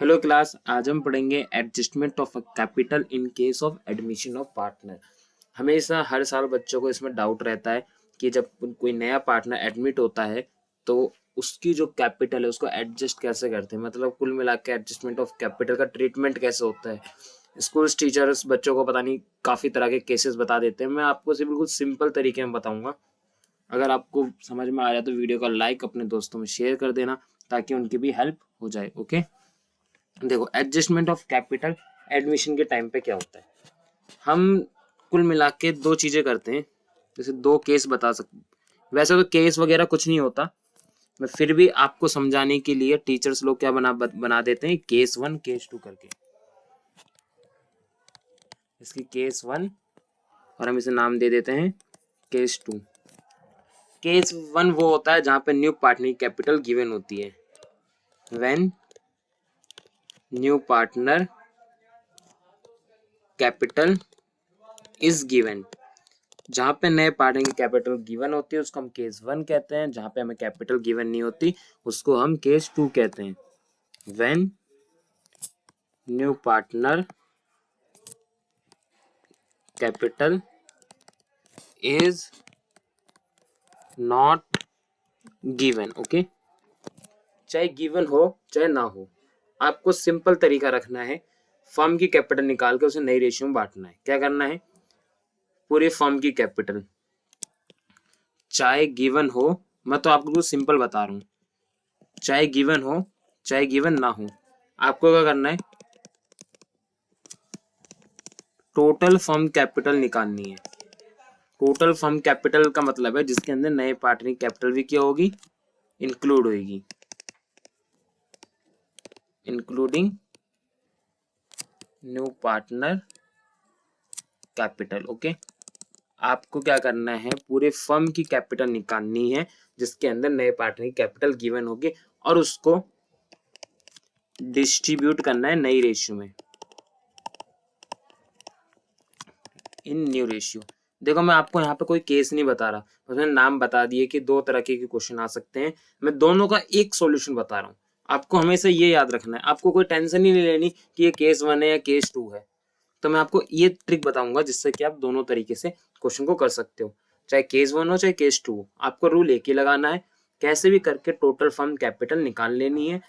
Hello class, आज हम पढ़ेंगे adjustment of capital in case of admission of partner. हमेशा हर साल बच्चों को इसमें डाउट रहता है कि जब कोई नया पार्टनर एडमिट होता है तो उसकी जो कैपिटल है उसको एडजस्ट कैसे करते हैं, मतलब कुल मिला के एडजस्टमेंट ऑफ कैपिटल का ट्रीटमेंट कैसे होता है। स्कूल टीचर्स बच्चों को पता नहीं काफ़ी तरह के केसेस बता देते हैं। मैं आपको सिर्फ बिल्कुल सिंपल तरीके में बताऊंगा। अगर आपको समझ में आ जाए तो वीडियो का लाइक अपने दोस्तों में शेयर कर देना ताकि उनकी भी हेल्प हो जाए। ओके, देखो एडजस्टमेंट ऑफ कैपिटल एडमिशन के टाइम पे क्या होता है। हम कुल मिला के दो चीजें करते हैं, जैसे दो केस बता सकते। वैसे तो केस वगैरह कुछ नहीं होता, मैं फिर भी आपको समझाने के लिए टीचर्स लोग क्या बना देते हैं, केस 1 केस 2 करके। इसकी केस 1 और हम इसे नाम दे देते हैं केस 2। केस 1 वो होता है जहां पे न्यू पार्टनर कैपिटल गिवन होती है। When new partner capital is given, जहां पे नए पार्टनर की कैपिटल गिवन होती है उसको हम केस 1 कहते हैं। जहां पे हमें कैपिटल गिवन नहीं होती उसको हम केस 2 कहते हैं। When new partner capital is not given. Okay, चाहे गिवन हो चाहे ना हो, आपको सिंपल तरीका रखना है। फर्म की कैपिटल निकाल के उसे नई रेशियो में बांटना है। क्या करना है, पूरी फर्म की कैपिटल चाहे गिवन हो, मैं तो आपको कुछ सिंपल बता रहा हूं, चाहे गिवन हो चाहे गिवन ना हो, आपको क्या करना है, टोटल फर्म कैपिटल निकालनी है। टोटल फर्म कैपिटल का मतलब है जिसके अंदर नए पार्टनर की कैपिटल भी क्या होगी, इंक्लूड होगी, including new partner capital. Okay, आपको क्या करना है, पूरे फर्म की कैपिटल निकालनी है जिसके अंदर नए पार्टनर की कैपिटल गिवन होगी और उसको डिस्ट्रीब्यूट करना है नई रेशियो में, इन न्यू रेशियो। देखो मैं आपको यहाँ पे कोई केस नहीं बता रहा, उसने नाम बता दिए कि दो तरह के क्वेश्चन आ सकते हैं। मैं दोनों का एक सॉल्यूशन बता रहा हूँ। आपको हमेशा ये याद रखना है, आपको कोई टेंशन ही नहीं लेनी कि ये केस 1 है या केस 2 है। तो मैं आपको ये ट्रिक बताऊंगा जिससे कि आप दोनों तरीके से क्वेश्चन को कर सकते हो, चाहे केस 1 हो चाहे केस 2 हो। आपको रूल एक ही लगाना है, कैसे भी करके टोटल फर्म कैपिटल निकाल लेनी है।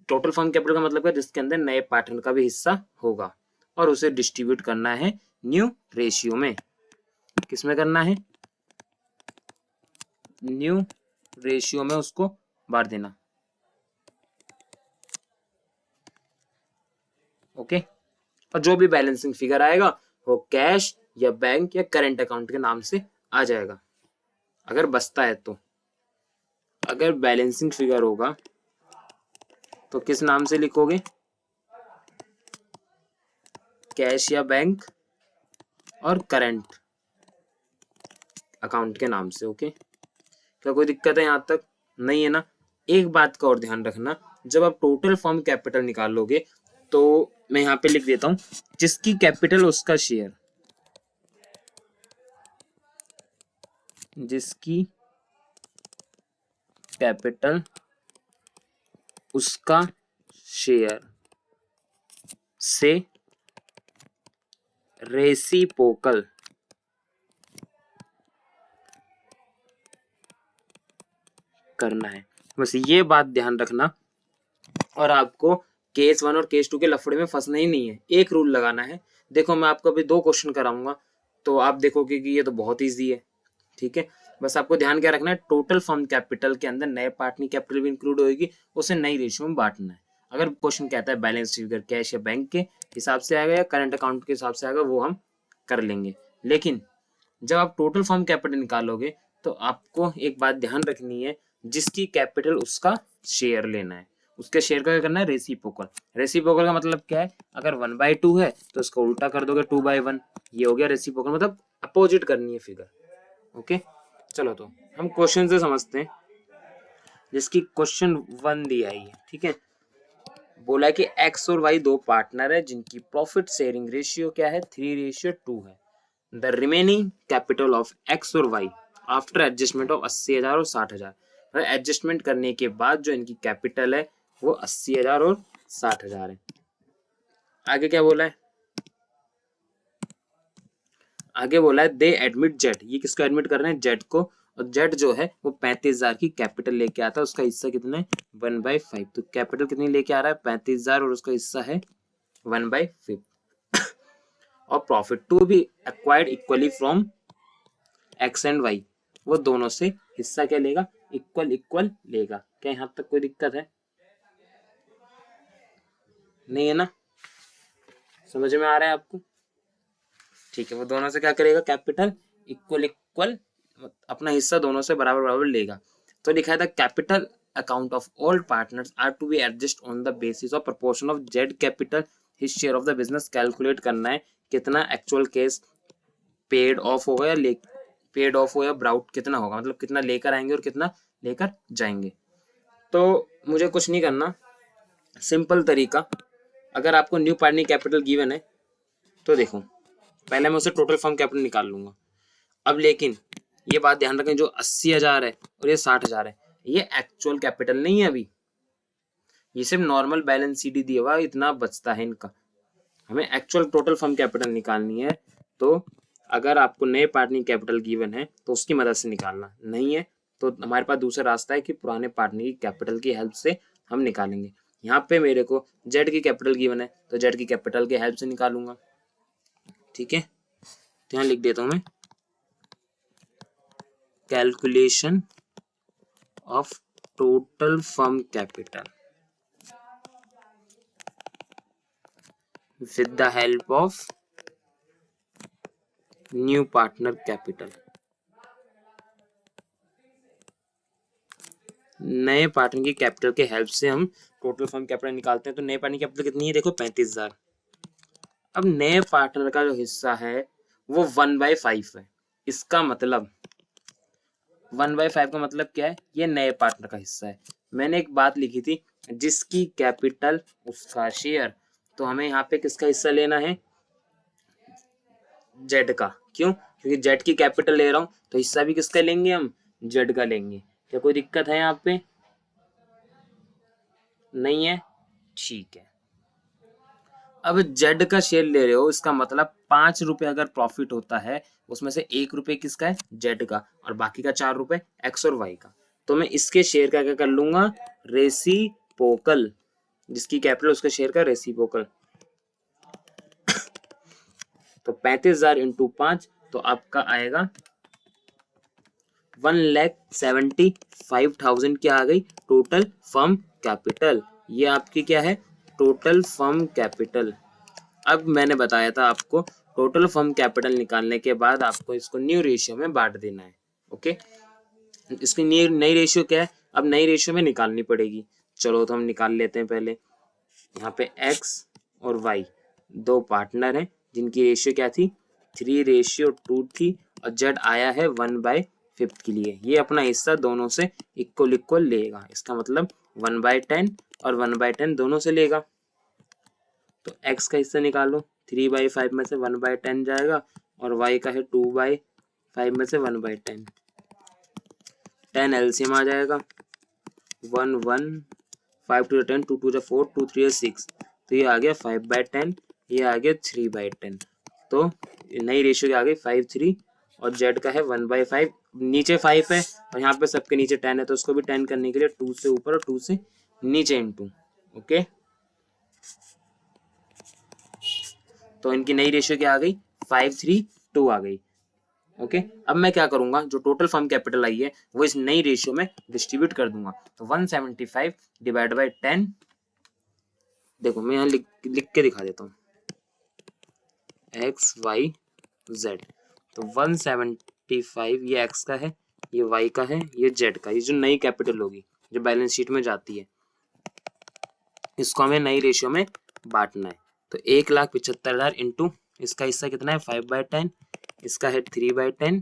टोटल फर्म कैपिटल का मतलब है जिसके अंदर नए पार्टनर का भी हिस्सा होगा और उसे डिस्ट्रीब्यूट करना है न्यू रेशियो में। किसमें करना है, न्यू रेशियो में उसको बांट देना। ओके, और जो भी बैलेंसिंग फिगर आएगा वो कैश या बैंक या करेंट अकाउंट के नाम से आ जाएगा, अगर बचता है तो। अगर बैलेंसिंग फिगर होगा तो किस नाम से लिखोगे, कैश या बैंक और करंट अकाउंट के नाम से। ओके, क्या कोई दिक्कत है यहाँ तक? नहीं है ना। एक बात का और ध्यान रखना, जब आप टोटल फर्म कैपिटल निकालोगे तो मैं यहाँ पे लिख देता हूँ, जिसकी कैपिटल उसका शेयर, जिसकी कैपिटल उसका शेयर से रेसिप्रोकल करना है। बस ये बात ध्यान रखना, और आपको केस 1 और केस 2 के लफड़े में फंसना ही नहीं है। एक रूल लगाना है। देखो मैं आपको अभी दो क्वेश्चन कराऊंगा तो आप देखोगे कि ये तो बहुत ईजी है। ठीक है, बस आपको ध्यान क्या रखना है, टोटल फर्म कैपिटल के अंदर नए पार्टनर कैपिटल भी इंक्लूड होगी, उसे नई रेशियो में बांटना है। अगर क्वेश्चन कहता है बैलेंस फिगर कैश या बैंक के हिसाब से आएगा या करंट अकाउंट के हिसाब से आएगा, वो हम कर लेंगे। लेकिन जब आप टोटल फर्म कैपिटल निकालोगे तो आपको एक बात ध्यान रखनी है, जिसकी कैपिटल उसका शेयर लेना है। उसके शेयर का क्या करना है, रेसिप्रोकल। रेसिप्रोकल का मतलब क्या है, अगर 1/2 है तो इसको उल्टा कर दोगे 2/1, ये हो गया रेसिप्रोकल, मतलब अपोजिट करनी है फिगर। ओके, चलो तो हम क्वेश्चन से समझते हैं, जिसकी क्वेश्चन 1 दी आई है। ठीक है, बोला कि एक्स और वाई दो पार्टनर है जिनकी प्रॉफिट शेयरिंग रेशियो क्या है, 3:2 है। The remaining capital of x और वाई आफ्टर एडजस्टमेंट ऑफ 80,000 और 60,000। एडजस्टमेंट करने के बाद जो इनकी कैपिटल है वो 80,000 और 60,000 है। आगे क्या बोला है, आगे बोला है दे एडमिट जेट, ये किसको एडमिट कर रहे हैं, जेट को, और जेट जो है वो 35,000 की कैपिटल लेके आता है, उसका हिस्सा कितना है 1/5, तो कैपिटल कितनी लेके आ रहा है 35,000 और उसका हिस्सा है 1/5, और profit to be acquired equally from x and y, वो दोनों से हिस्सा क्या लेगा, इक्वल इक्वल लेगा। क्या यहाँ तक कोई दिक्कत है, नहीं है ना, समझ में आ रहा है आपको, ठीक है। वो दोनों से क्या करेगा, कैपिटल इक्वल इक्वल, अपना हिस्सा दोनों से बराबर बराबर लेगा। तो लिखा है the capital account of all partners are to be adjust on the basis of proportion of z capital his share of the business, calculate करना है कितना एक्चुअल केस पेड ऑफ होगा या पेड ऑफ हो या ब्राउट कितना होगा, मतलब कितना लेकर आएंगे और कितना लेकर जाएंगे। तो मुझे कुछ नहीं करना, सिंपल तरीका, अगर आपको न्यू पार्टनर कैपिटल गिवन है तो देखो पहले मैं उसे टोटल फर्म कैपिटल निकाल लूंगा। अब लेकिन ये बात ध्यान रखें, जो 80,000 है और ये 60,000 है, ये एक्चुअल कैपिटल नहीं है, अभी ये सिर्फ नॉर्मल बैलेंस शीट दिया हुआ, इतना बचता है इनका, हमें एक्चुअल टोटल फर्म कैपिटल निकालनी है। तो अगर आपको नए पार्टनर कैपिटल गिवन है तो उसकी मदद से निकालना, नहीं है तो हमारे पास दूसरा रास्ता है कि पुराने पार्टनर की कैपिटल की हेल्प से हम निकालेंगे। यहाँ पे मेरे को जेड की कैपिटल गिवन है तो जेड की कैपिटल की हेल्प से निकालूंगा, ठीक है। तो यहाँ लिख देता हूँ मैं, calculation of total firm capital with the help of new partner capital, नए पार्टनर की कैपिटल के हेल्प से हम टोटल फर्म कैपिटल निकालते हैं। तो नए पार्टनर की कैपिटल कितनी है, देखो 35,000। अब नए पार्टनर का जो हिस्सा है वो 1/5 है, इसका मतलब 1/5 का मतलब क्या है, ये नए पार्टनर का हिस्सा है। मैंने एक बात लिखी थी, जिसकी कैपिटल उसका शेयर, तो हमें यहाँ पे किसका हिस्सा लेना है, जेड का। क्यों, क्योंकि जेड की कैपिटल ले रहा हूं तो हिस्सा भी किसका लेंगे, हम जेड का लेंगे। क्या कोई दिक्कत है यहाँ पे, नहीं है, ठीक है। अब जेड का शेयर ले रहे हो, इसका मतलब 5 रुपए अगर प्रॉफिट होता है उसमें से 1 रुपए किसका है, जेड का, और बाकी का 4 रुपए एक्स और वाई का। तो मैं इसके शेयर का क्या कर लूंगा, रेसिप्रोकल, जिसकी कैपिटल उसके शेयर का रेसिप्रोकल। तो 35,000 इंटू 5 तो आपका आएगा 1,75,000 क्या आ गई, टोटल फर्म कैपिटल। ये आपकी क्या है, टोटल फर्म कैपिटल। अब मैंने बताया था आपको टोटल फर्म कैपिटल निकालने के बाद आपको इसको न्यू रेशियो में बांट देना है, ओके। इसकी नई रेशियो क्या है, अब नई रेशियो में निकालनी पड़ेगी। चलो तो हम निकाल लेते हैं पहले। यहाँ पे एक्स और वाई दो पार्टनर हैं जिनकी रेशियो क्या थी, 3:2 थी, और जेड आया है 1/5 के लिए। ये अपना हिस्सा दोनों से इक्वल इक्वल लेगा, इसका मतलब 1/10 और 1/10 दोनों से लेगा। तो x का हिस्सा निकालो, 3/5 में से 1/10 जाएगा, और y का है 2/5 में से 1/10, 10 एलसीएम आ जाएगा, 1 1 5 टू 10, 2 2 4, 2 3 6, तो ये आ गया 5/10, ये आ गया 3/10। तो नई रेशियो क्या आ गई 5:3, और जेड का है 1/5, नीचे 5 है और यहाँ पे सबके नीचे 10 है, तो उसको भी 10 करने के लिए 2 से ऊपर और 2 से नीचे इनटू, ओके। तो इनकी नई रेशियो क्या आ गई, 5:3:2 आ गई, ओके। अब मैं क्या करूंगा, जो टोटल फर्म कैपिटल आई है वो इस नई रेशियो में डिस्ट्रीब्यूट कर दूंगा। तो 175 डिवाइड बाई 10, देखो मैं यहाँ लिख के दिखा देता हूँ, एक्स वाई जेड। तो 175 ये एक्स का है, ये वाई का है, ये जेड का, ये जो नई कैपिटल होगी जो बैलेंस शीट में जाती है, इसको हमें नई रेशियो में बांटना है। तो 1,75,000 इंटू इसका हिस्सा कितना है 5/10, इसका है 3/10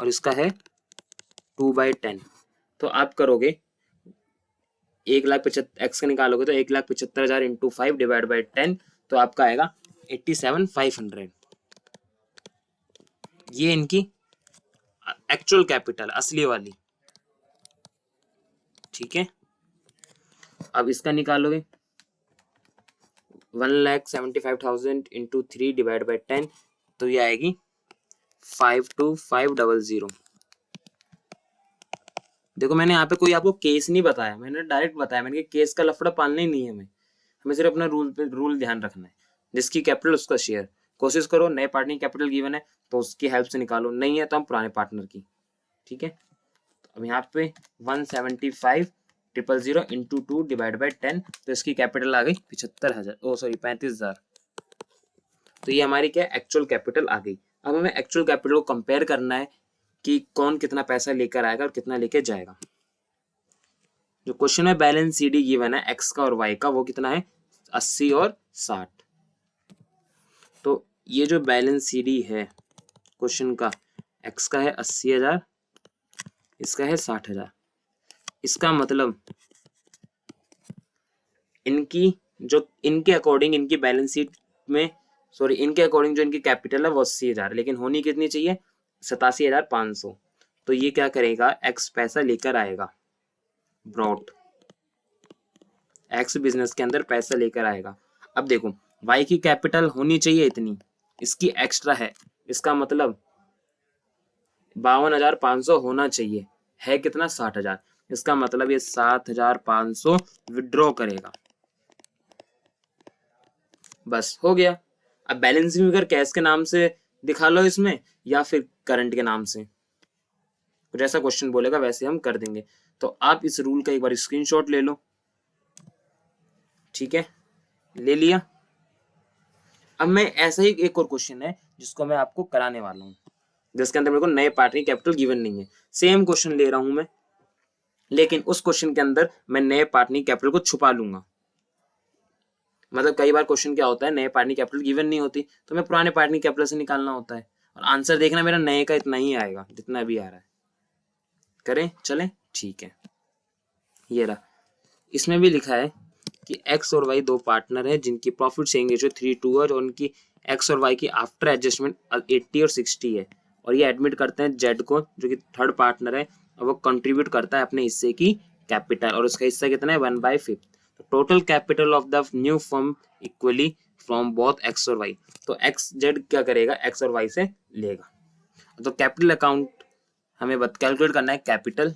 और इसका है 2/10। तो आप करोगे 1,75,000 एक्स का निकालोगे तो 1,75,000 इंटू 5 डिवाइड बाई 10, तो आपका आएगा 87,500। ये इनकी एक्चुअल कैपिटल असली वाली, ठीक है। अब इसका निकालोगे 1,75,000 इंटू 3 डिवाइड बाई 10, तो ये आएगी 52500। देखो मैंने यहाँ पे कोई आपको केस नहीं बताया, मैंने डायरेक्ट बताया, मैंने केस का लफड़ा पालना ही नहीं है हमें सिर्फ अपना रूल ध्यान रखना है। जिसकी कैपिटल उसका शेयर। कोशिश करो नए पार्टनर की कैपिटल गिवन है तो उसकी हेल्प से निकालो, नहीं है तो हम पुराने पार्टनर की। ठीक है, तो अब यहाँ पे 175,000 इंटू 2 डिवाइड बाई 10, तो इसकी कैपिटल आ गई 75,000, ओ सॉरी 35,000। तो ये हमारी क्या एक्चुअल कैपिटल आ गई। अब हमें एक्चुअल कैपिटल को कंपेयर करना है कि कौन कितना पैसा लेकर आएगा और कितना लेके जाएगा। जो क्वेश्चन में बैलेंस सीडी गिवन है एक्स का और वाई का, वो कितना है 80 और 60। तो ये जो बैलेंस सीडी है क्वेश्चन का, एक्स का है 80,000, इसका है 60,000। इसका मतलब इनके अकॉर्डिंग इनकी बैलेंस शीट में, सॉरी इनके अकॉर्डिंग जो इनकी कैपिटल है वो 80,000, लेकिन होनी कितनी चाहिए 87,500। तो ये क्या करेगा, एक्स पैसा लेकर आएगा, ब्रॉट, एक्स बिजनेस के अंदर पैसा लेकर आएगा। अब देखो वाई की कैपिटल होनी चाहिए इतनी, इसकी एक्स्ट्रा है, इसका मतलब 52,500 होना चाहिए, है कितना 60,000, इसका मतलब ये 7,500 विड्रॉ करेगा, बस हो गया। अब बैलेंसिंग फिगर कैश के नाम से दिखा लो इसमें या फिर करंट के नाम से, जैसा क्वेश्चन बोलेगा वैसे हम कर देंगे। तो आप इस रूल का एक बार स्क्रीनशॉट ले लो। ठीक है, ले लिया। अब मैं ऐसा ही एक और क्वेश्चन है जिसको मैं आपको कराने वाला हूँ, जिसके अंदर मेरे को नए पार्टनर कैपिटल गिवन नहीं है। सेम क्वेश्चन ले रहा हूं मैं, लेकिन उस क्वेश्चन के अंदर मैं नए पार्टनर कैपिटल को छुपा लूंगा। मतलब कई बार क्वेश्चन क्या होता है, नए पार्टनर कैपिटल गिवन नहीं होती तो मैं पुराने पार्टनर कैपिटल से निकालना होता है, और आंसर देखना मेरा नए का इतना ही आएगा जितना भी आ रहा है। करें चलें, ठीक है। ये रहा, इसमें भी लिखा है कि एक्स और वाई दो पार्टनर है जिनकी प्रॉफिट शेयरिंग रेशियो 3:2 है, और उनकी एक्स और वाई की आफ्टर एडजस्टमेंट 80 और 60 है, और ये एडमिट करते हैं जेड को जो कि थर्ड पार्टनर है, और वो कंट्रीब्यूट करता है अपने हिस्से की कैपिटल, और उसका हिस्सा कितना है 1/5। तो total capital of the new firm equally from both x और वाई। तो एक्स जेड क्या करेगा, एक्स और वाई से लेगा। तो कैपिटल अकाउंट हमें कैलकुलेट करना है कैपिटल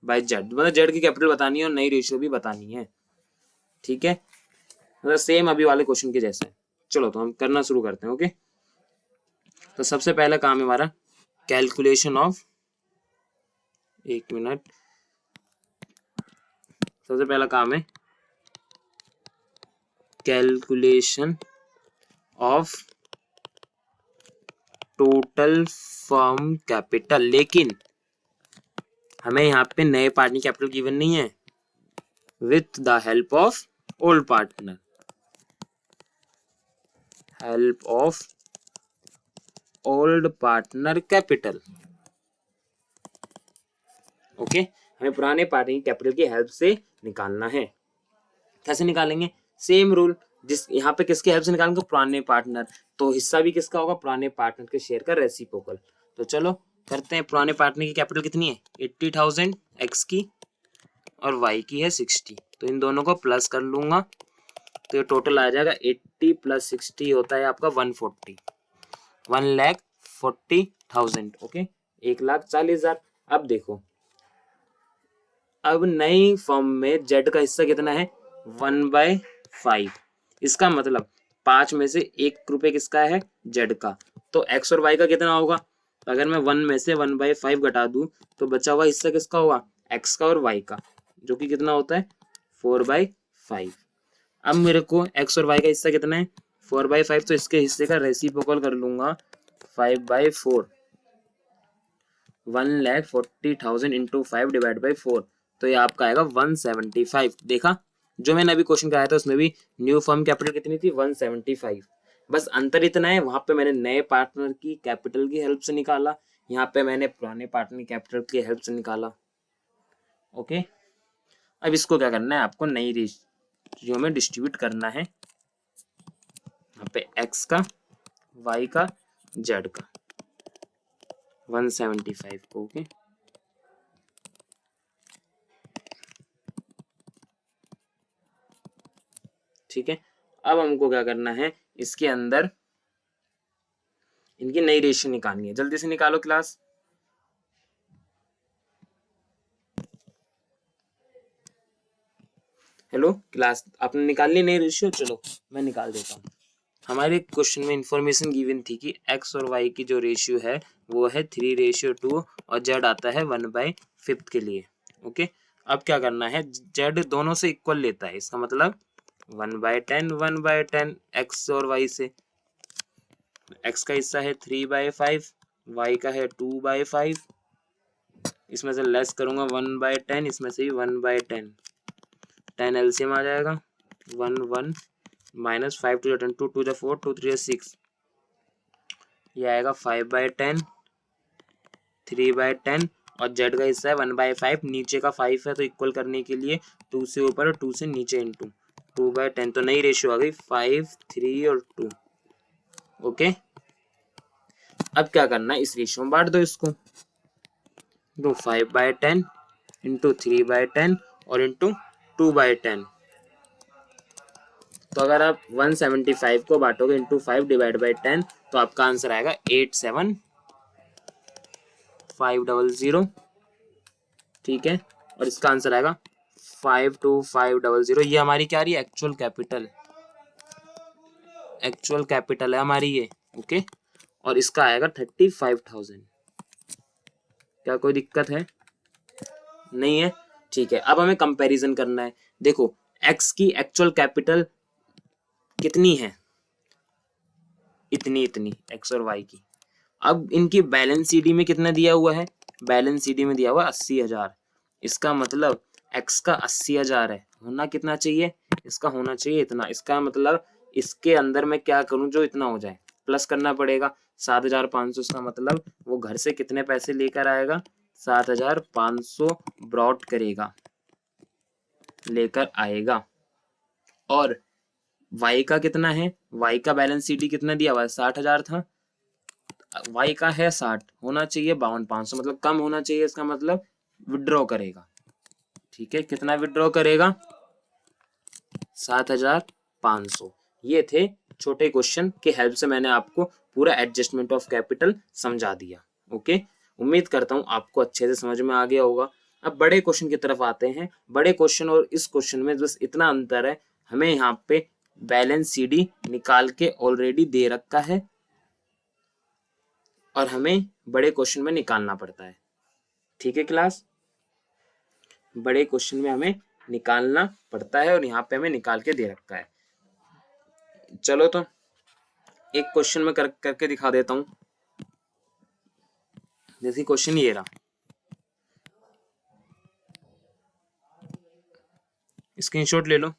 बाय जेड, मतलब जेड की कैपिटल बतानी है और नई रेशियो भी बतानी है। ठीक है, मतलब सेम अभी वाले क्वेश्चन के जैसा है। चलो तो हम करना शुरू करते हैं। ओके, तो सबसे पहला काम है हमारा कैलकुलेशन ऑफ, एक मिनट, सबसे पहला काम है calculation of total firm capital. लेकिन हमें यहाँ पे नए पार्टनर कैपिटल गिवन नहीं है, with the help of old partner, help of old partner capital. Okay, हमें पुराने पार्टनर कैपिटल की हेल्प से निकालना है। कैसे निकालेंगे, सेम रूल, जिस यहाँ पे किसके हेल्प से निकालेंगे, पुराने पार्टनर, तो हिस्सा भी किसका होगा, पुराने पार्टनर के शेयर का रेसिप्रोकल। तो चलो करते हैं। पुराने पार्टनर की कैपिटल कितनी है 80,000 एक्स की, और वाई की है 60, तो इन दोनों को प्लस कर लूंगा, तो ये टोटल आ जाएगा 80 + 60 होता है आपका 140, 1,40,000। ओके, 1,40,000। अब देखो, अब नई फर्म में जेड का हिस्सा कितना है 1/5, इसका मतलब 5 में से 1 रुपये किसका है, जेड का। तो एक्स और वाई का कितना होगा, अगर मैं 1 में से 1/5 घटा दूं तो बचा हुआ हिस्सा किसका होगा, एक्स का और वाई का, जो कि कितना होता है 4/5। अब मेरे को एक्स और वाई का हिस्सा कितना है 4/5, तो इसके हिस्से का रेसिप्रोकल कर लूंगा 5/4, 1,40,000 इंटू 5 डिवाइड बाई 4, तो ये आपका आएगा 175। देखा, जो मैंने अभी क्वेश्चन कराया था उसमें भी न्यू फर्म कैपिटल कितनी थी 175, बस अंतर इतना है, वहां पे मैंने नए पार्टनर की कैपिटल की हेल्प से निकाला, यहाँ पे मैंने पुराने पार्टनर की कैपिटल की हेल्प से निकाला। ओके, अब इसको क्या करना है, आपको नई रेशियो में डिस्ट्रीब्यूट करना है, यहाँ पे एक्स का, वाई का, जेड का, 175 को। ओके, ठीक है, अब हमको क्या करना है, इसके अंदर इनकी नई रेशियो निकालनी है। जल्दी से निकालो क्लास। हेलो क्लास, आपने निकाल ली नई रेशियो? चलो मैं निकाल देता हूँ। हमारे क्वेश्चन में इंफॉर्मेशन गिवन थी कि x और y की जो रेशियो है वो है 3:2 और z आता है 1/5 के लिए। ओके, अब क्या करना है, z दोनों से इक्वल लेता है, इसका मतलब 1/10 1/10 x और y से। x का हिस्सा है 3/5, y का है 2/5, इसमें से लेस करूंगा 1/10, इसमें से ही 1/10, 10 एलसीएम आ जाएगा, 1 1 माइनस 5 टू 10, 2 2 4, 2 3 6, ये आएगा 5/10, 3/10 और z का हिस्सा है 1/5, नीचे का 5 है तो इक्वल करने के लिए 2 से ऊपर और 2 से नीचे इंटू 2/10, तो नई रेशियो आ गई 5 3 और 2। ओके, अब क्या करना है, इस रेशियो में बांट दो इसको, तो 5/10 इंटू 3/10 और इंटू 2/10, तो अगर आप 175 को बांटोगे इंटू 5 डिवाइड बाई 10 तो आपका आंसर आएगा 87500। ठीक है, और इसका आंसर आएगा 52500। ये हमारी क्या आ रही है, एक्चुअल कैपिटल है हमारी ये। ओके, और इसका आएगा 35,000। क्या कोई दिक्कत है? नहीं है। ठीक है, अब हमें कंपैरिजन करना है। देखो एक्स की एक्चुअल कैपिटल कितनी है, इतनी एक्स और वाई की। अब इनकी बैलेंस सीडी में कितना दिया हुआ है, बैलेंस सीडी में दिया हुआ 80,000, इसका मतलब एक्स का 80,000 है, होना कितना चाहिए, इसका होना चाहिए इतना। इसका मतलब इसके अंदर मैं क्या करूं जो इतना हो जाए, प्लस करना पड़ेगा 7,500, इसका मतलब वो घर से कितने पैसे लेकर आएगा, 7,500 ब्रॉड करेगा, लेकर आएगा। और वाई का कितना है, वाई का बैलेंस सीडी कितना दिया हुआ है, 60,000 था, वाई का है 60, होना चाहिए 52,500, मतलब कम होना चाहिए, इसका मतलब विड्रॉ करेगा। ठीक है, कितना विड्रॉ करेगा, 7,500। ये थे छोटे क्वेश्चन के हेल्प से मैंने आपको पूरा एडजस्टमेंट ऑफ कैपिटल समझा दिया। ओके, उम्मीद करता हूँ आपको अच्छे से समझ में आ गया होगा। अब बड़े क्वेश्चन की तरफ आते हैं। बड़े क्वेश्चन और इस क्वेश्चन में बस इतना अंतर है, हमें यहाँ पे बैलेंस सीडी निकाल के ऑलरेडी दे रखा है और हमें बड़े क्वेश्चन में निकालना पड़ता है। ठीक है क्लास, बड़े क्वेश्चन में हमें निकालना पड़ता है और यहाँ पे हमें निकाल के दे रखा है। चलो तो एक क्वेश्चन में करके दिखा देता हूँ। जैसे क्वेश्चन ये रहा, स्क्रीनशॉट ले लो।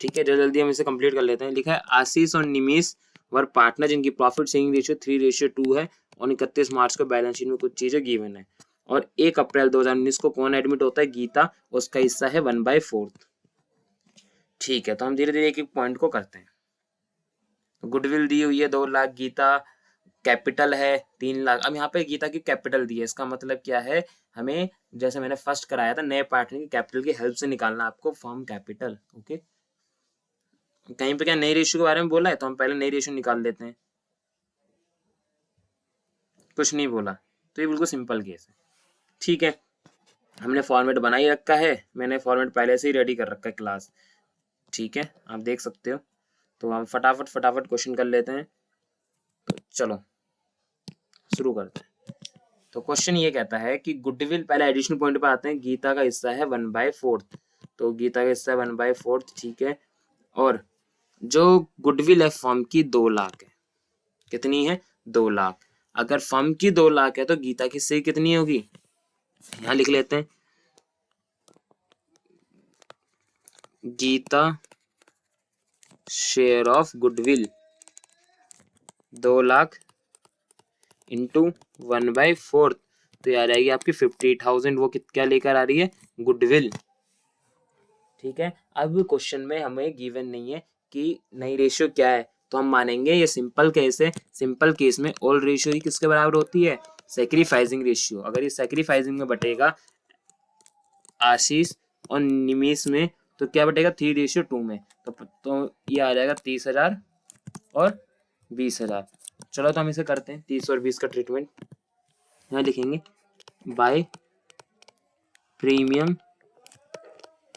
ठीक है, जल्दी हम इसे कंप्लीट कर लेते हैं। लिखा है आशीष और निमिष वर पार्टनर जिनकी प्रॉफिट शेयरिंग रेशियो 3:2 है और 31 मार्च को बैलेंस शीट में कुछ चीजें गिवन है और 1 अप्रैल 2019 को कौन एडमिट होता है, गीता, उसका हिस्सा है 1/4। ठीक है, तो हम धीरे धीरे एक एक पॉइंट को करते हैं। गुडविल दी हुई है 2 लाख, गीता कैपिटल है 3 लाख। अब यहाँ पे गीता की कैपिटल दी है, इसका मतलब क्या है, हमें जैसे मैंने फर्स्ट कराया था नए पार्टनर की कैपिटल की हेल्प से निकालना आपको फर्म कैपिटल। ओके, कहीं पे क्या नई रेशियो के बारे में बोला है तो हम पहले नई रेशियो निकाल लेते हैं, कुछ नहीं बोला तो ये बिल्कुल सिंपल केस है। ठीक है, हमने फॉर्मेट बना ही रखा है, मैंने फॉर्मेट पहले से ही रेडी कर रखा है क्लास। ठीक है, आप देख सकते हो, तो हम फटाफट क्वेश्चन कर लेते हैं। तो चलो शुरू करते हैं। तो क्वेश्चन ये कहता है कि गुडविल, पहले एडिशनल पॉइंट पे आते हैं, गीता का हिस्सा है 1/4, तो गीता का हिस्सा है 1/4। ठीक है, और जो गुडविल है फर्म की 2 लाख है, कितनी है, 2 लाख। अगर फर्म की 2 लाख है तो गीता की हिस्से कितनी होगी, यहां लिख लेते हैं, Geeta share of goodwill 2 lakh into 1/4, तो यार आएगी आपकी 50,000। वो क्या लेकर आ रही है, गुडविल। ठीक है, अब क्वेश्चन में हमें गिवन नहीं है कि नई रेशियो क्या है, तो हम मानेंगे ये सिंपल केस है। सिंपल केस में ऑल रेशियो ही किसके बराबर होती है, सैक्रिफाइसिंग रेशियो। अगर ये सैक्रिफाइसिंग में बटेगा आशीष और निमिष में तो क्या बटेगा 3:2 में, तो ये आ जाएगा 30,000 और 20,000। चलो तो हम इसे करते हैं 30 और 20 का ट्रीटमेंट। यहाँ लिखेंगे बाय प्रीमियम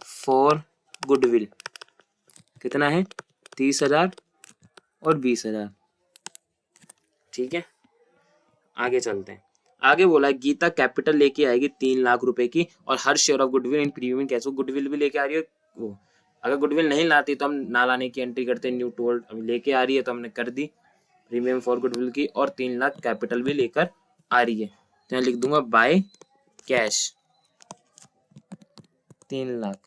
फॉर गुडविल, कितना है 30,000 और 20,000। ठीक है, आगे चलते हैं। आगे बोला है गीता कैपिटल लेके आएगी 3 लाख रुपए की और हर share of goodwill in premium cash, goodwill भी लेके आ रही है वो। अगर गुडविल नहीं लाती तो हम ना लाने की एंट्री करते हैं न्यू टोल्ड, अब लेके आ रही है तो हमने कर दी प्रीमियम फॉर गुडविल की, और 3 लाख कैपिटल भी लेकर आ रही है, तो यहाँ लिख दूंगा बाय कैश 3 लाख।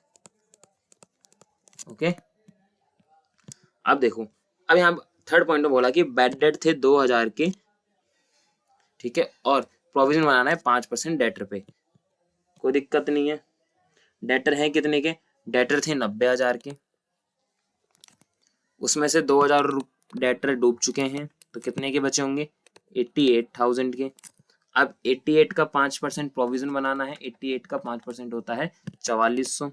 ओके, अब देखो, अब यहाँ थर्ड पॉइंट में बोला कि बैड डेट थे 2,000 के, ठीक है, और प्रोविजन बनाना है 5% डेटर पे, कोई दिक्कत नहीं है। डेटर है कितने के, डेटर थे 90,000 के, उसमें से 2,000 डेटर डूब चुके हैं, तो कितने के बचे होंगे 88,000 के। अब 88 का 5% प्रोविजन बनाना है, 88 का 5% होता है 4400।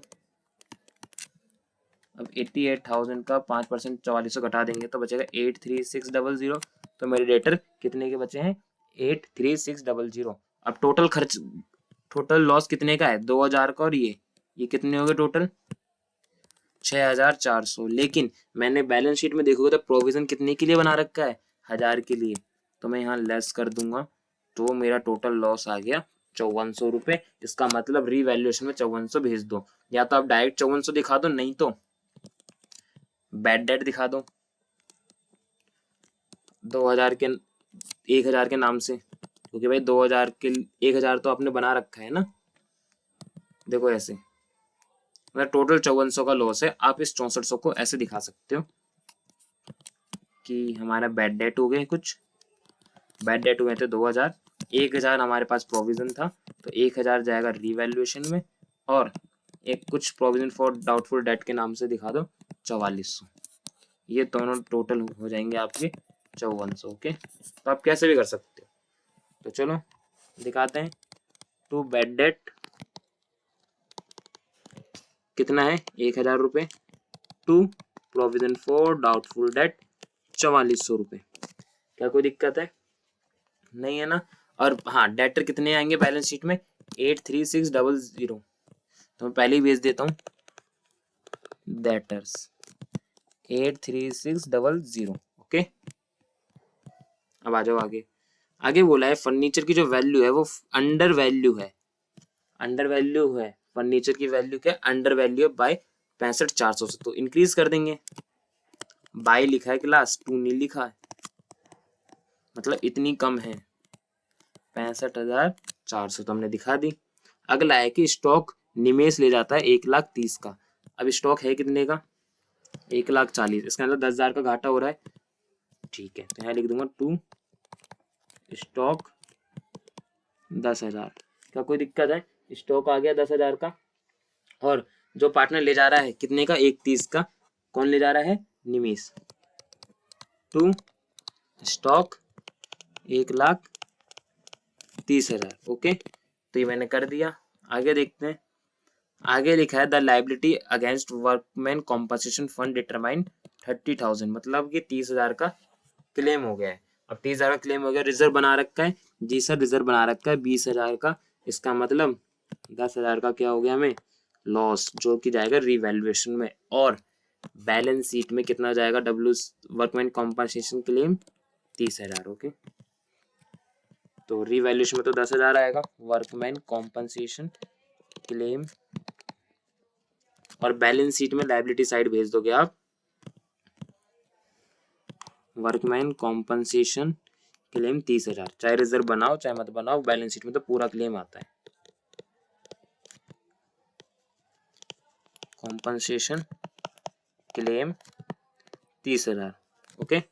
अब 88,000 का 5% 4400 घटा देंगे तो बचेगा 83600। तो मेरे डेटर कितने के बचे हैं 83600। अब टोटल खर्च, टोटल लॉस कितने का है 2,000 का, और ये कितने हो गए टोटल 6,400। लेकिन मैंने बैलेंस शीट में देखोगे तो प्रोविजन कितने के लिए बना रखा है 1,000 के लिए, तो मैं यहाँ लेस कर दूंगा, तो मेरा टोटल लॉस आ गया 5,400 रुपये। इसका मतलब रीवैल्यूएशन में 5,400 भेज दो, या तो आप डायरेक्ट 5,400 दिखा दो, नहीं तो बैड डेट दिखा दो 2,000 के 1,000 के नाम से, क्योंकि भाई 2,000 के 1,000 तो आपने बना रखा है ना। देखो ऐसे मतलब टोटल 5,400 का लॉस है, आप इस 6,400 को ऐसे दिखा सकते हो कि हमारा बैड डेट हो गए, कुछ बैड डेट हुए थे 2,000, 1,000 हमारे पास प्रोविजन था, तो 1,000 जाएगा रीवैल्यूएशन में, और एक कुछ प्रोविजन फॉर डाउटफुल डेट के नाम से दिखा दो 4,400। ये दोनों टोटल हो जाएंगे आपके 5,400। ओके, तो आप कैसे भी कर सकते हो, तो चलो दिखाते हैं। टू बैड डेट कितना है 1,000 रुपये, to provision for doubtful debt 4,400 रुपये। क्या कोई दिक्कत है, नहीं है ना। और हाँ, डेटर कितने आएंगे बैलेंस शीट में 83600, तो मैं पहले ही भेज देता हूँ डेटर्स 83600। ओके, अब आ जाओ आगे। आगे बोला है फर्नीचर की जो वैल्यू है वो अंडर वैल्यू है, अंडर वैल्यू है फर्नीचर की वैल्यू क्या अंडर वैल्यू है बाय 65,400 से, तो इंक्रीज कर देंगे। बाय लिखा है क्लास 2 नहीं लिखा है, मतलब इतनी कम है 65,400, तो हमने दिखा दी। अगला है कि स्टॉक निमेश ले जाता है 1,30,000 का। अब स्टॉक है कितने का 1,40,000, इसका मतलब 10,000 का घाटा हो रहा है, ठीक है, तो यहाँ लिख दूंगा टू स्टॉक 10,000। क्या कोई दिक्कत है, स्टॉक आ गया 10,000 का, और जो पार्टनर ले जा रहा है कितने का 1,30,000 का, कौन ले जा रहा है निमेश, टू स्टॉक 1,30,000। ओके, तो ये मैंने कर दिया। आगे देखते हैं, आगे लिखा है the liability against workman compensation fund determine 30,000, मतलब कि 30,000 का क्लेम हो गया है। अब 30,000 का क्लेम हो गया, रिजर्व बना रखा है, जी सर रिजर्व बना रखा है 20,000 का, इसका मतलब 10,000 का क्या हो गया हमें लॉस, जो कि जाएगा रिवैल्यूएशन में, और बैलेंस शीट में कितना जाएगा W workman compensation claim 30,000। Okay, तो रिवैल्यूएशन में तो 10,000 आएगा वर्कमैन कॉम्पनसेशन क्लेम, और बैलेंस शीट में लायबिलिटी साइड भेज दोगे आप वर्कमैन कॉम्पनसेशन क्लेम 30,000, चाहे रिजर्व बनाओ चाहे मत बनाओ, बैलेंस शीट में तो पूरा क्लेम आता है compensation claim 30,000। Okay,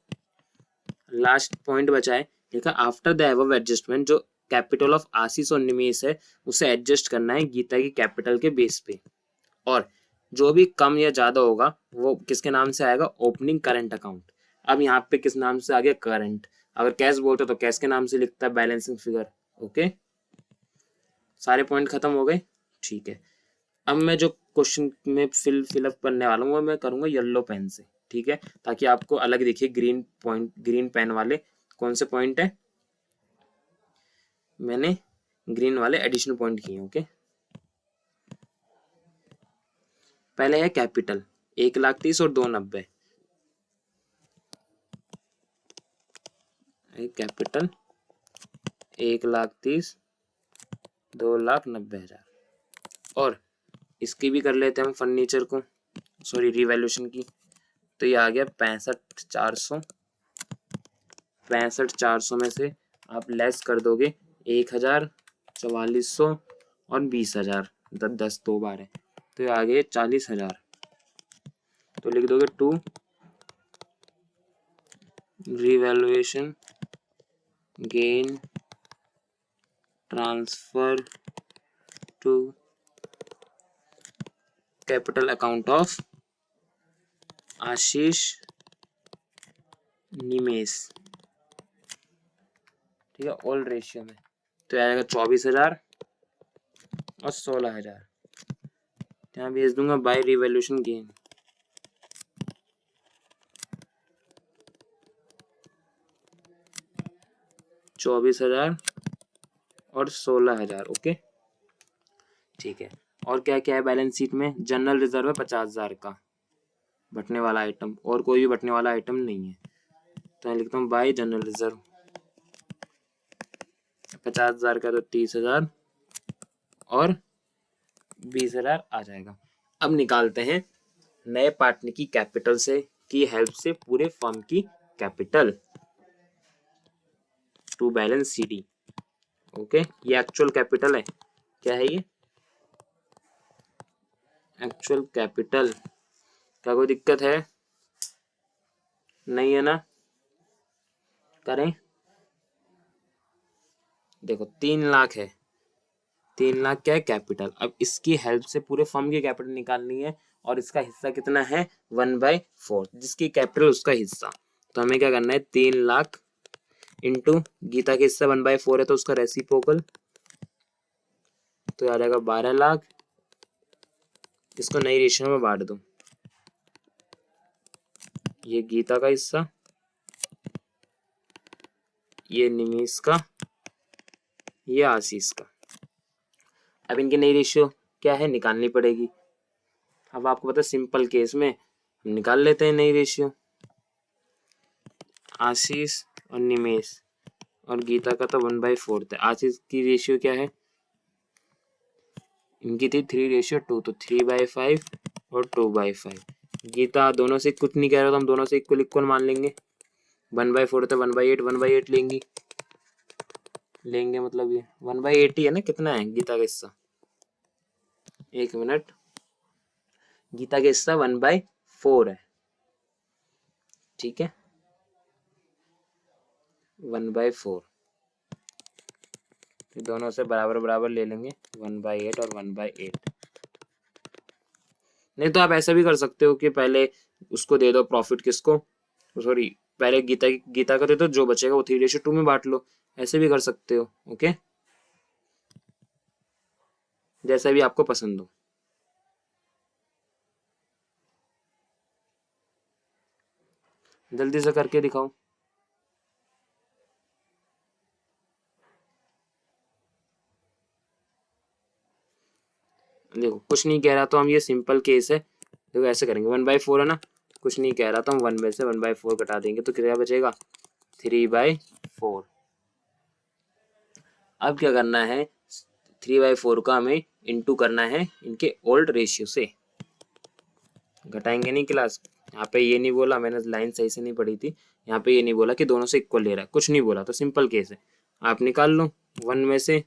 last point बचा है, देखा आफ्टर द अबव एडजस्टमेंट, जो कैपिटल ऑफ आशीष और निमेश है उसे एडजस्ट करना है गीता की कैपिटल के बेस पे, और जो भी कम या ज्यादा होगा वो किसके नाम से आएगा ओपनिंग करंट अकाउंट। अब यहाँ पे किस नाम से आ गया करंट, अगर कैश बोलते तो कैश के नाम से लिखता है बैलेंसिंग फिगर। ओके, सारे पॉइंट खत्म हो गए, ठीक है। अब मैं जो क्वेश्चन में फिलअप करने वाला हूँ वो मैं करूँगा येलो पेन से, ठीक है, ताकि आपको अलग दिखे। ग्रीन पॉइंट, ग्रीन पेन वाले कौन से पॉइंट है, मैंने ग्रीन वाले एडिशनल पॉइंट किए। ओके, पहले है कैपिटल 1,30,000 और 290। कैपिटल 1,30,000 2,90,000। और इसकी भी कर लेते हैं हम फर्नीचर को, सॉरी रिवैल्यूएशन की। तो ये आ गया 65,400। 65,400 में से आप लेस कर दोगे 1,000, 4,400 और 20,000, 10 दो बार है, तो ये आ गए 40,000। तो लिख दोगे to revaluation gain transfer to capital account of Ashish Nimesh, ठीक है, ऑल रेशियो में। तो आएगा 24,000 और 16,000। यहाँ भेज दूंगा बाय रिवैल्यूएशन गेन। 24,000 और 16,000। ओके, ठीक है। और क्या क्या है बैलेंस शीट में? जनरल रिजर्व है 50,000 का बटने वाला आइटम, और कोई भी बटने वाला आइटम नहीं है। तो मैं लिखता हूँ बाय जनरल रिजर्व 50,000 का, तो 30,000 और 20,000 आ जाएगा। अब निकालते हैं नए पार्टनर की कैपिटल से की हेल्प से पूरे फर्म की capital to balance CD. Okay, ये एक्चुअल कैपिटल है। क्या है ये? Actual capital. क्या कोई दिक्कत है? नहीं है ना? करें, देखो 3 लाख है, 3 लाख क्या है? कैपिटल। अब इसकी हेल्प से पूरे फर्म की कैपिटल निकालनी है, और इसका हिस्सा कितना है? 1/4, जिसकी कैपिटल उसका हिस्सा। तो हमें क्या करना है? 3 लाख इंटू गीता के हिस्सा 1/4 है, तो उसका रेसिप्रोकल, तो आ जाएगा 12 लाख। इसको नई रेशियो में बांट दो, ये गीता का हिस्सा, ये निमीश का, ये आशीष का। अब इनकी नई रेशियो क्या है? निकालनी पड़ेगी। अब आपको पता है सिंपल केस में हम निकाल लेते हैं नई रेशियो। आशीष और निमेश और गीता का तो 1/4 है। आशीष की रेशियो क्या है? इनकी थी 3:2, तो 3/5 और 2/5। गीता दोनों से कुछ नहीं कह रहा, तो हम दोनों से इक्वल इक्वल मान लेंगे। 1/4 तो 1/8, 1/8 लेंगे मतलब ये 1/8 ही है ना। कितना है गीता का हिस्सा? एक मिनट, गीता का हिस्सा 1/4 है, ठीक है, 1/4। दोनों से बराबर बराबर ले लेंगे, 1/8 और 1/8। नहीं तो आप ऐसा भी कर सकते हो कि पहले उसको दे दो प्रॉफिट, किसको, सॉरी, पहले गीता का दे दो, जो बचेगा वो 3:2 में बांट लो। ऐसे भी कर सकते हो। ओके, जैसा भी आपको पसंद हो। जल्दी से करके दिखाओ। देखो कुछ नहीं कह रहा तो हम, ये सिंपल केस है, देखो ऐसे करेंगे। 1/4 है ना, कुछ नहीं कह रहा तो हम 1 में से 1/4 घटा देंगे, तो क्या बचेगा? 3/4। अब क्या करना है? 3/4 का हमें इंटू करना है इनके ओल्ड रेशियो से। घटाएंगे नहीं क्लास, यहाँ पे ये नहीं बोला, मैंने लाइन सही से नहीं पढ़ी थी। यहाँ पे ये नहीं बोला कि दोनों से इक्वल ले रहा है, कुछ नहीं बोला, तो सिंपल केस है। आप निकाल लो। 1 में से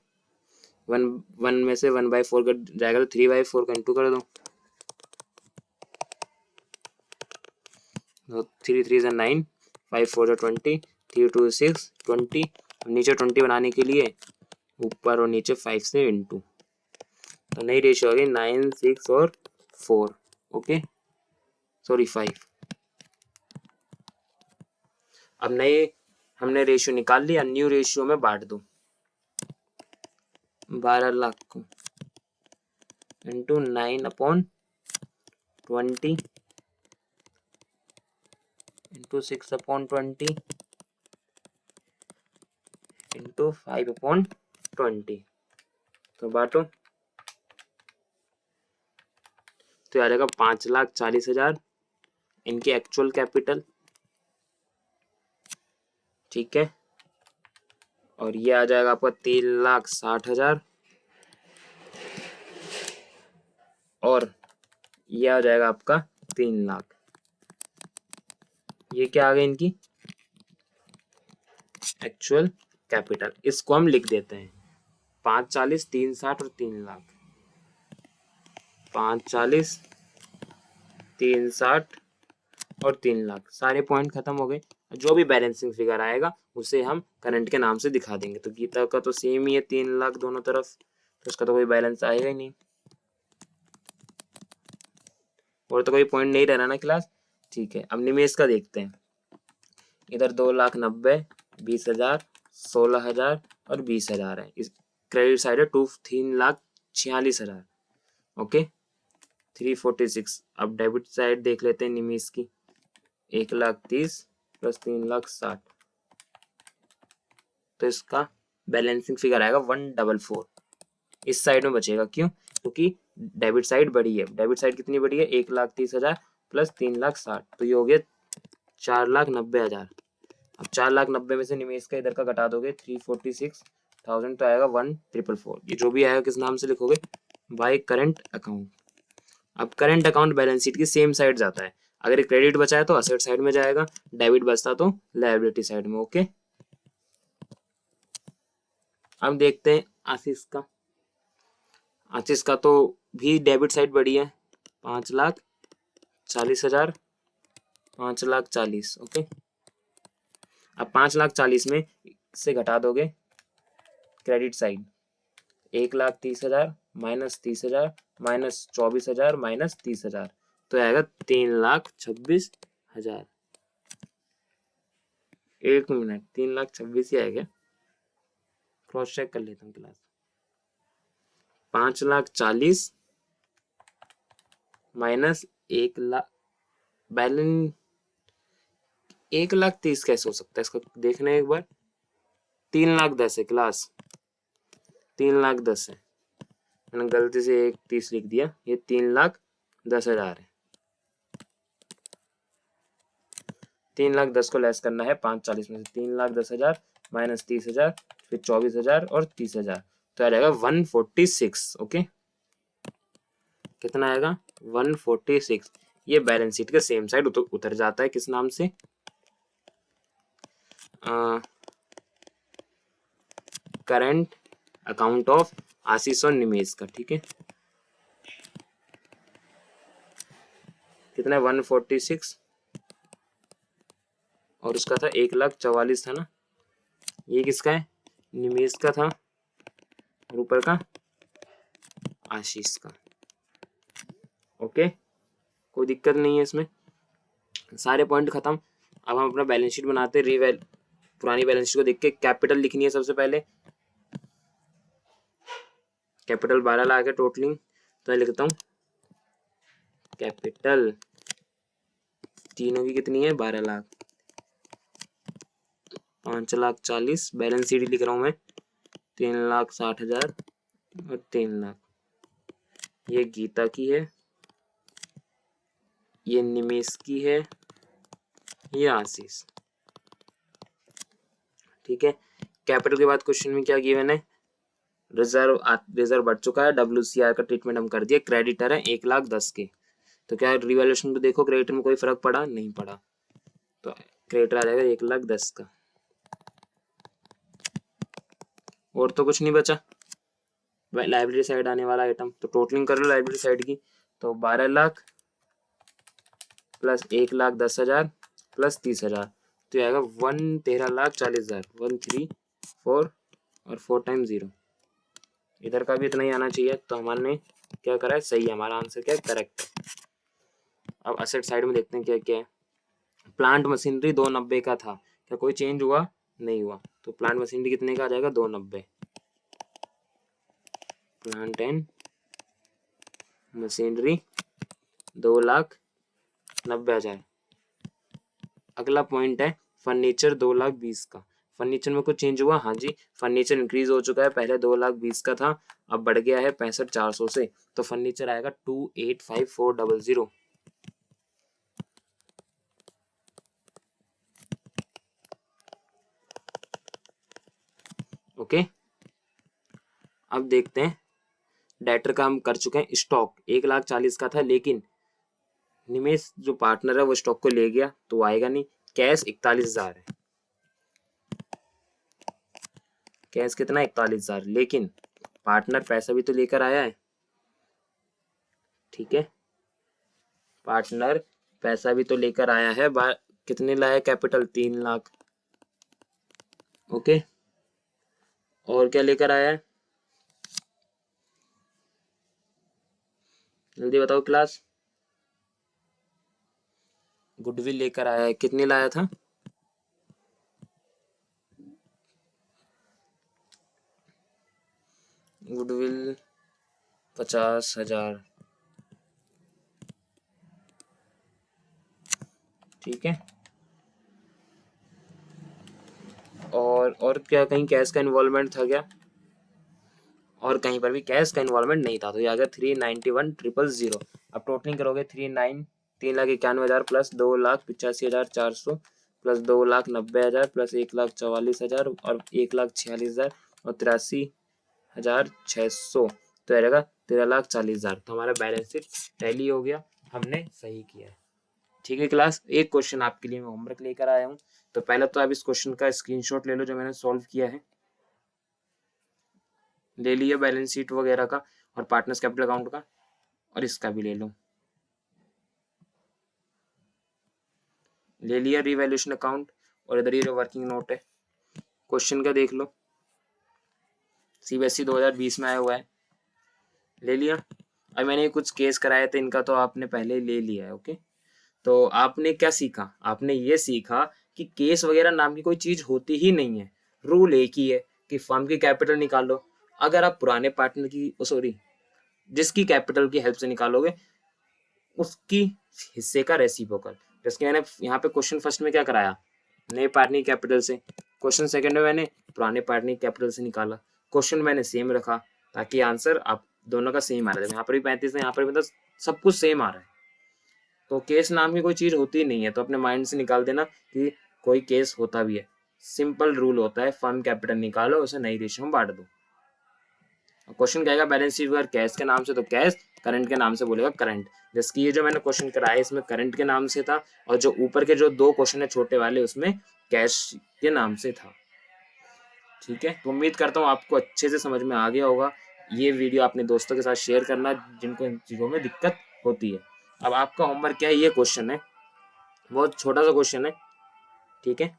1/4 कट जाएगा, तो 3/4 का इंटू कर दो। 3 3 9, 5 4 20, 3 2 6, 20। नीचे 20 बनाने के लिए ऊपर और नीचे 5 से इंटू, तो नई रेशियो आ गई 9 6 और 4। Okay, sorry 5। अब नए हमने रेशियो निकाल लिया, न्यू रेशियो में बांट दो 12 लाख को। Into 9/20 into 6/20 into 5/20। तो बांटो, तो आ जाएगा 5,40,000 इनकी एक्चुअल कैपिटल, ठीक है। और ये आ जाएगा आपका 3,60,000 और ये आ जाएगा आपका 3 लाख। ये क्या आ गया इनकी एक्चुअल कैपिटल। इसको हम लिख देते हैं 5,40, 3,60 और 3 लाख। 5,40, 3,60 और 3 लाख, सारे पॉइंट खत्म हो गए। जो भी बैलेंसिंग फिगर आएगा उसे हम करंट के नाम से दिखा देंगे। तो गीता का तो सेम ही है 3 लाख दोनों तरफ, तो उसका तो कोई बैलेंस आएगा ही नहीं, और तो कोई पॉइंट नहीं रहना ना क्लास, ठीक है। अब निवेश का देखते हैं। इधर 2,90,000, 20,000, 16,000 और 20,000 है। इस क्रेडिट साइड है 3,46,000, ओके 346। अब डेबिट साइड देख लेते हैं निवेश की, 1,30,000 प्लस 3,60,000, तो इसका बैलेंसिंग फिगर आएगा 144। इस साइड में बचेगा, क्यों? क्योंकि डेबिट साइड बड़ी है। डेबिट साइड कितनी बड़ी है? 1,30,000 प्लस 3,60,000, तो ये हो गया 4,90,000। अब 4,90,000 में से निवेश का इधर का घटा दोगे 346,000, तो आएगा 1,444। ये जो भी आएगा किस नाम से लिखोगे? By current account. अब करंट अकाउंट बैलेंस शीट की सेम साइड जाता है। अगर क्रेडिट बचा है तो असेट साइड में जाएगा, डेबिट बचता तो लायबिलिटी साइड में, ओके। अब देखते हैं आशीष का। आशीष का तो भी डेबिट साइड बड़ी है, 5,40,000, 5,40,000, ओके। अब 5,40,000 में से घटा दोगे credit side, 1,30,000 minus 30,000 minus 24,000 minus 30,000, तो आएगा 3,26,000। एक मिनट, 3,26,000 ही आएगा, क्रॉस चेक कर लेता हूँ क्लास। 5,40,000 माइनस 1,00,000, बैलेंस 1,30,000 कैसे हो सकता है? इसको देखना है एक बार। 3,10,000 है क्लास, 3,10,000 है, मैंने गलती से 1,30,000 लिख दिया, ये 3,10,000 है। 3,10,000 को लेस करना है 5,40,000 में से। 3,10,000 माइनस 30,000 फिर 24,000 और 30,000, तो आ जाएगा 146, ओके। कितना आएगा? 146। ये बैलेंस शीट के सेम साइड उतर जाता है, किस नाम से? करंट अकाउंट ऑफ आशीष और निमेश का, ठीक है। कितना है? 146 और उसका था 1,44,000 था ना। ये किसका है? निमेश का था, और ऊपर का आशीष का, ओके। कोई दिक्कत नहीं है इसमें, सारे पॉइंट खत्म। अब हम अपना बैलेंस शीट बनाते हैं। पुरानी बैलेंस शीट को देख के कैपिटल लिखनी है सबसे पहले। कैपिटल 12 लाख है टोटलिंग, तो मैं लिखता हूँ कैपिटल तीनों की कितनी है? 12 लाख। 5,40,000 बैलेंस शीट लिख रहा हूँ मैं, 3,60,000 और 3,00,000। ये गीता की है, ये निमेश की है, ये आशीष, ठीक है। कैपिटल के बाद क्वेश्चन में क्या गिवन है? रिजर्व बढ़ चुका है, WCR का ट्रीटमेंट हम कर दिया, क्रेडिटर है 1,10,000 के, तो क्या रिवैल्यूएशन को देखो, क्रेडिटर में कोई फर्क पड़ा? नहीं पड़ा, तो क्रेडिटर आ जाएगा 1,10,000 का। और तो कुछ नहीं बचा लाइब्रेरी साइड आने वाला आइटम, तो टोटलिंग कर लो लाइब्रेरी साइड की, तो 12 लाख प्लस 1,10,000 प्लस 30,000, तो आएगा 13,40,000, 134 और 4 टाइम 0। इधर का भी इतना ही आना चाहिए, तो हमने क्या करा है? सही है, हमारा आंसर क्या है? करेक्ट। अब असेट साइड में देखते हैं क्या क्या है। प्लांट मशीनरी 290 का था, क्या कोई चेंज हुआ? नहीं हुआ, तो प्लांट मशीनरी कितने का आ जाएगा? 290। Plant and machinery 2,90,000। अगला पॉइंट है फर्नीचर 2,20,000 का। फर्नीचर में कुछ चेंज हुआ? हाँ जी, फर्नीचर इंक्रीज हो चुका है, पहले 2,20,000 का था, अब बढ़ गया है 65,400 से, तो फर्नीचर आएगा 2,85,400। ओके, अब देखते हैं डेटर का हम कर चुके हैं। स्टॉक 1,40,000 का था, लेकिन निमेश जो पार्टनर है वो स्टॉक को ले गया तो आएगा नहीं। कैश 41,000 है, कैश कितना 41,000, लेकिन पार्टनर पैसा भी तो लेकर आया है। ठीक है, पार्टनर पैसा भी तो लेकर आया है। कितने लाया? कैपिटल 3 लाख। ओके, और क्या लेकर आया है? जल्दी बताओ क्लास। गुडविल लेकर आया है, कितने लाया था? गुडविल 50,000। ठीक है, और क्या कहीं कैश का इन्वॉल्वमेंट था क्या? और कहीं पर भी कैश का इन्वॉल्वमेंट नहीं था, तो ये आ गया 391,000। अब टोटलिंग करोगे 3,91,000 प्लस 2,85,400 प्लस 2,90,000 प्लस 1,44,000 और 1,46,000 और 83,600, तो रहेगा 13,40,000। तो हमारा बैलेंस शीट टैली हो गया, हमने सही किया है। ठीक है क्लास, एक क्वेश्चन आपके लिए मैं होमवर्क लेकर आया हूँ। तो पहले तो आप इस क्वेश्चन का स्क्रीनशॉट ले लो जो मैंने सॉल्व किया है, ले लिया बैलेंस शीट वगैरह का और पार्टनर्स कैपिटल अकाउंट का, और इसका भी ले लो, ले लिया रिवैल्यूएशन अकाउंट, और इधर ये जो वर्किंग नोट है क्वेश्चन का देख लो, CBSE 2020 में आया हुआ है, ले लिया। अब मैंने कुछ केस कराए थे इनका, तो आपने पहले ले लिया है। ओके, तो आपने क्या सीखा? आपने ये सीखा कि केस वगैरह नाम की कोई चीज होती ही नहीं है, रूल एक ही है कि फर्म की कैपिटल निकालो। अगर आप पुराने पार्टनर की सॉरी जिसकी कैपिटल की हेल्प से निकालोगे उसकी हिस्से का रेसिप्रोकल। जैसे मैंने यहाँ पे क्वेश्चन फर्स्ट में क्या कराया, नए पार्टनर कैपिटल से, क्वेश्चन सेकंड में मैंने पुराने पार्टनर कैपिटल से निकाला। क्वेश्चन मैंने सेम रखा ताकि आंसर आप दोनों का सेम आ रहा है। यहाँ पर भी 35 है, यहाँ पर भी मतलब सब कुछ सेम आ रहा है। तो केस नाम की कोई चीज होती नहीं है, तो अपने माइंड से निकाल देना कि कोई केस होता भी है। सिंपल रूल होता है, फर्म कैपिटल निकालो, उसे नई रेशियो में बांट दो। क्वेश्चन कहेगा बैलेंस शीट अगर कैश के नाम से, तो कैश, करंट के नाम से बोलेगा करंट। जैसे ये जो मैंने क्वेश्चन कराया इसमें करंट के नाम से था, और जो ऊपर के जो 2 क्वेश्चन है छोटे वाले उसमें कैश के नाम से था। ठीक है, तो उम्मीद करता हूँ आपको अच्छे से समझ में आ गया होगा। ये वीडियो अपने दोस्तों के साथ शेयर करना जिनको इन चीजों में दिक्कत होती है। अब आपका होमवर्क क्या है, ये क्वेश्चन है, बहुत छोटा सा क्वेश्चन है। ठीक है,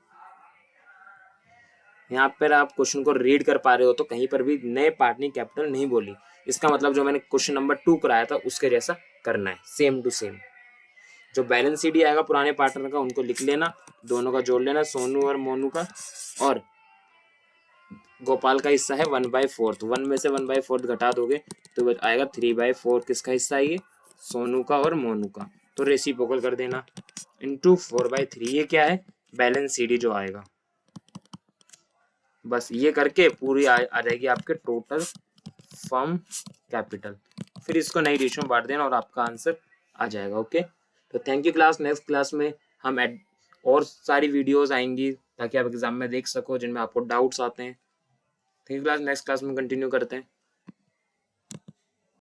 यहाँ पर आप क्वेश्चन को रीड कर पा रहे हो तो कहीं पर भी नए पार्टनर कैपिटल नहीं बोली, इसका मतलब जो मैंने क्वेश्चन नंबर 2 कराया था उसके जैसा करना है, सेम टू सेम। जो बैलेंस शीट आएगा पुराने पार्टनर का उनको लिख लेना, दोनों का जोड़ लेना, सोनू और मोनू का, और गोपाल का हिस्सा है 1/4, 1 में से 1/4 घटा दोगे तो आएगा 3/4। किसका हिस्सा है ये? सोनू का और मोनू का। तो रेसिप्रोकल कर देना इंटू 4/3। ये क्या है? बैलेंस शीट जो आएगा। बस ये करके पूरी आ जाएगी आपके टोटल फर्म कैपिटल। फिर इसको नई रेशियो में बांट देना और आपका आंसर आ जाएगा। ओके, तो thank you class. Next class में हम और सारी वीडियोस आएंगी ताकि आप एग्जाम में देख सको जिनमें आपको डाउट्स आते हैं। Thank you class, next class में कंटिन्यू करते हैं।